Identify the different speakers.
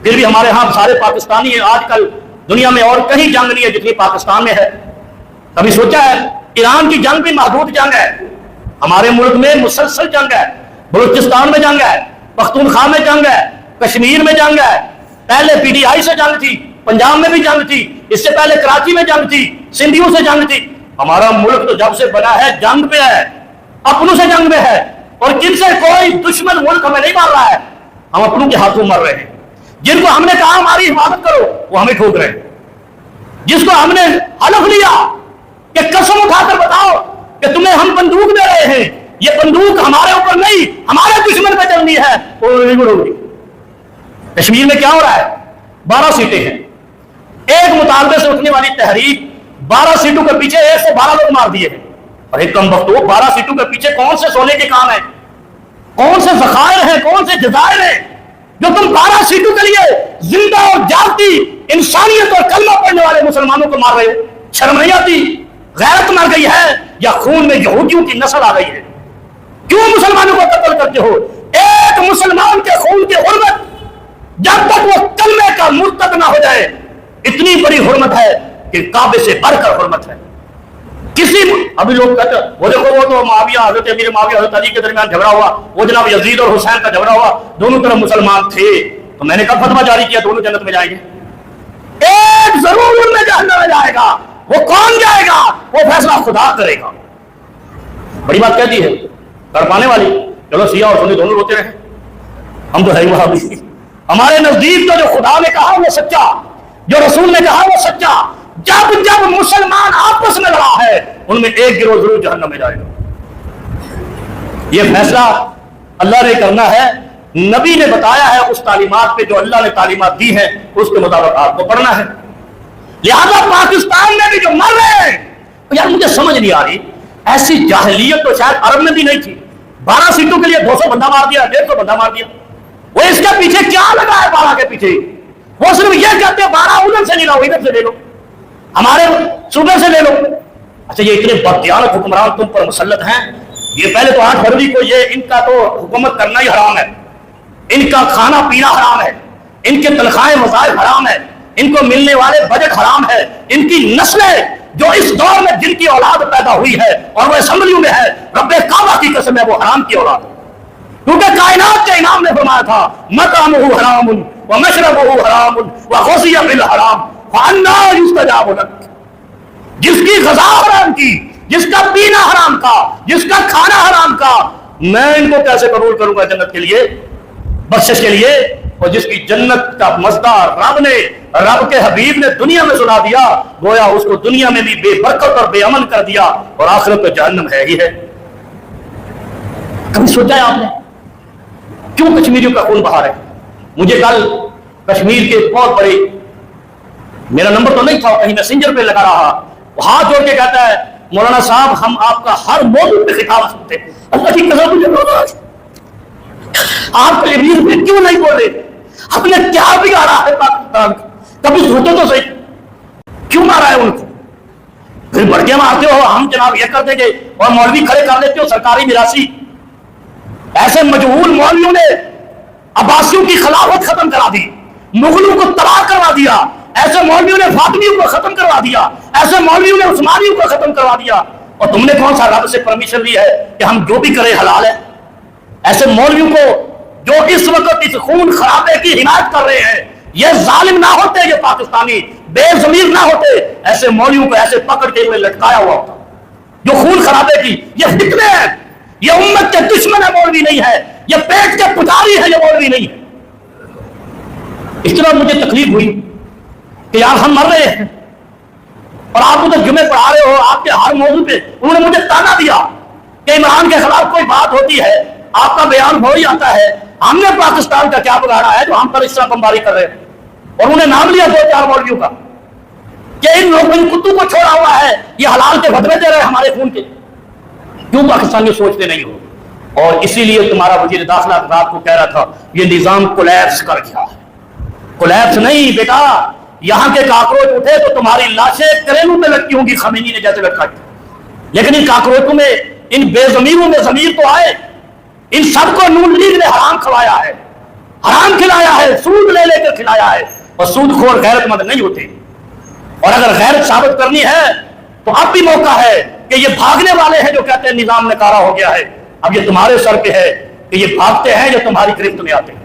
Speaker 1: پھر بھی ہمارے ہاں سارے پاکستانی ہیں. آج کل دنیا میں اور کہیں جنگ نہیں ہے جتنی پاکستان میں ہے. کبھی سوچا ہے ایران کی جنگ بھی محدود جنگ ہے, ہمارے ملک میں مسلسل جنگ ہے. بلوچستان میں جنگ ہے, پختونخوا میں جنگ ہے, کشمیر میں جنگ ہے. پہلے پی ٹی آئی سے جنگ تھی, پنجاب میں بھی جنگ تھی, اس سے پہلے کراچی میں جنگ تھی, سندھیوں سے جنگ تھی. ہمارا ملک تو جب سے بنا ہے جنگ پہ ہے, اپنوں سے جنگ میں ہے. اور جن سے کوئی دشمن ملک ہمیں نہیں مار رہا ہے, ہم اپنوں کے ہاتھوں مر رہے ہیں. جن کو ہم نے کہا ہماری حفاظت کرو وہ ہمیں ٹھوک رہے ہیں. جس کو ہم نے حلف لیا کہ قسم اٹھا کر بتاؤ کہ تمہیں ہم بندوق دے رہے ہیں, یہ بندوق ہمارے اوپر نہیں ہمارے دشمن پہ چلنی ہے, وہ نہیں ہوگی. کشمیر میں کیا ہو رہا ہے؟ 12 سیٹیں ہیں. ایک مطالبے سے اٹھنے والی تحریک 12 سیٹوں کے پیچھے 112 لوگ مار دیے ہیں. اور ایک کم وقت 12 سیٹوں کے پیچھے کون سے سونے کے کام ہیں, کون سے ذخائر ہیں, کون سے جزائر ہیں جو تم 12 سیٹوں کے لیے زندہ اور جاگتی انسانیت اور کلمہ پڑھنے والے مسلمانوں کو مار رہے ہو؟ شرم نہیں آتی؟ غیرت مر گئی ہے یا خون میں یہودیوں کی نسل آ گئی ہے؟ کیوں مسلمانوں کو قتل کرتے ہو؟ ایک مسلمان کے خون کی حرمت جب تک وہ کلمے کا مرتد نہ ہو جائے اتنی بڑی حرمت ہے کہ کعبے سے بڑھ کر حرمت ہے. کسی ابھی لوگ کہتے ہیں وہ دیکھو وہ تو معاویہ حضرت امیر معاویہ حضرت علی کے درمیان جھگڑا ہوا, وہ جناب یزید اور حسین کا جھگڑا ہوا, دونوں طرف مسلمان تھے, تو میں نے کب فتویٰ جاری کیا دونوں جنت میں جائیں گے؟ ایک ضرور ان میں جہنم میں جائے گا. وہ کون جائے گا؟ وہ فیصلہ خدا کرے گا. بڑی بات کہہ دی ہے کر پانے والی. چلو سیاہ اور سنی دونوں روتے رہے, ہم تو ہے وہاں بھی. ہمارے نزدیک تو جو خدا نے کہا وہ سچا, جو رسول نے کہا وہ سچا. جب جب مسلمان آپس میں لڑا ہے ان میں ایک گروہ ضرور جہنم میں جائے گا. یہ فیصلہ اللہ نے کرنا ہے, نبی نے بتایا ہے, اس تعلیمات پہ جو اللہ نے تعلیمات دی ہیں اس کے مطابق آپ کو پڑھنا ہے. لہذا پاکستان میں بھی جو مر رہے ہیں, یار مجھے سمجھ نہیں آ رہی, ایسی جاہلیت تو شاید عرب میں بھی نہیں تھی. 12 سیٹوں کے لیے 200 بندہ مار دیا, 150 بندہ مار دیا. وہ اس کے پیچھے کیا لگا ہے 12 کے پیچھے؟ وہ صرف یہ کہتے ہیں 12 ادھر سے نہیں لاؤ, ادھر سے لے لو, ہمارے صوبے سے لے لو. اچھا یہ اتنے بددیانت حکمران تم پر مسلط ہیں, یہ پہلے تو 8 فروری کو یہ ان کا تو حکومت کرنا ہی حرام ہے, ان کا کھانا پینا حرام ہے, ان کے تنخواہیں وظائف حرام ہے, ان کو ملنے والے بجٹ حرام ہے. ان کی نسلیں جو اس دور میں جن کی اولاد پیدا ہوئی ہے اور وہ اسمبلیوں میں ہے, رب کعبہ کی قسم ہے وہ حرام کی اولاد ہے. کیونکہ کائنات کے امام نے فرمایا تھا مطعمہ حرام ومشربہ حرام وغذی بالحرام فانا یستجاب لک. جس کی غذا حرام کی, جس کا پینا حرام کا, جس کا کھانا حرام کا, میں ان کو کیسے قبول کروں گا جنت کے لیے, بخشش کے لیے؟ اور جس کی جنت کا مزدہ رب نے, رب کے حبیب نے دنیا میں سنا دیا, گویا اس کو دنیا میں بھی بے برکت اور بے امن کر دیا, اور آخرت تو جہنم ہے ہی ہے. کبھی سوچا ہے آپ نے کیوں کشمیریوں کا خون بہا رہے ہیں؟ مجھے کل کشمیر کے بہت بڑے, میرا نمبر تو نہیں تھا, کہیں میسنجر پہ لگا رہا, ہاتھ جوڑ کے کہتا ہے مولانا صاحب ہم آپ کا ہر موضوع پہ خطاب سنتے ہیں, اللہ کی قسم مجھے آپ کے امیر پہ کیوں نہیں بول رہے؟ ہم نے کیا بگاڑا ہے پاکستان کا؟ کبھی سوچو تو صحیح, کیوں مارا ہے ان کو؟ پھر بڑھ کے مارتے ہو, ہم جناب یہ کر دیں گے اور مولوی کھڑے کر لیتے ہو سرکاری میراثی. ایسے مجہول مولویوں نے عباسیوں کی خلافت ختم کرا دی, مغلوں کو تباہ کروا دیا, ایسے مولویوں نے فاطمیوں کو ختم کروا دیا, ایسے مولویوں نے عثمانیوں کو ختم کروا دیا. اور تم نے کون سا رب سے پرمیشن لی ہے کہ ہم جو بھی کریں حلال ہے؟ ایسے مولویوں کو جو اس وقت اس خون خرابے کی حمایت کر رہے ہیں, یہ ظالم نہ ہوتے, یہ پاکستانی بے ضمیر نہ ہوتے, ایسے مولویوں کو ایسے پکڑ کے ہوئے لٹکایا ہوا ہوتا جو خون خرابے کی. یہ فتنے ہیں, یہ امت کے دشمن ہے, مولوی نہیں ہے, یہ پیٹ کے پجاری ہے, یہ مولوی نہیں ہے. اس طرح مجھے تکلیف ہوئی کہ یار ہم مر رہے ہیں اور آپ ادھر جمعے پڑھا رہے ہو, آپ کے ہر موضوع پہ انہوں نے مجھے تانا دیا کہ عمران کے خلاف کوئی بات ہوتی ہے آپ کا بیان ہو ہی آتا ہے, ہم نے پاکستان کا کیا بگاڑا ہے جو ہم پر اس طرح بمباری کر رہے ہیں. اور انہوں نے نام لیا 2-4 مولویوں کا کہ ان لوگوں نے کتوں کو چھوڑا ہوا ہے, یہ حلال کے فتوے دے رہے ہیں ہمارے خون کے. کیوں پاکستانی سوچتے نہیں ہو؟ اور اسی لیے تمہارا وزیر داخلہ رات کو کہہ رہا تھا یہ نظام کولیپس کر گیا ہے. کولیپس نہیں بیٹا, یہاں کے کاکروچ اٹھے تو تمہاری لاشیں کریلوں میں لٹکی ہوں گی, خمینی نے جیسے لٹکا دیا. لیکن ان کاکروچوں میں, ان بے ضمیروں میں ضمیر تو آئے. ان سب کو نون لیگ نے حرام کھلایا ہے, حرام کھلایا ہے, سود لے لے کے کر کھلایا ہے، اور سود خور غیرت مند نہیں ہوتے۔ اور اگر غیرت ثابت کرنی ہے تو اب بھی موقع ہے کہ یہ بھاگنے والے ہیں جو کہتے ہیں نظام نکارا ہو گیا ہے، اب یہ تمہارے سر پہ ہے کہ یہ بھاگتے ہیں جو تمہاری گرفت میں آتے ہیں۔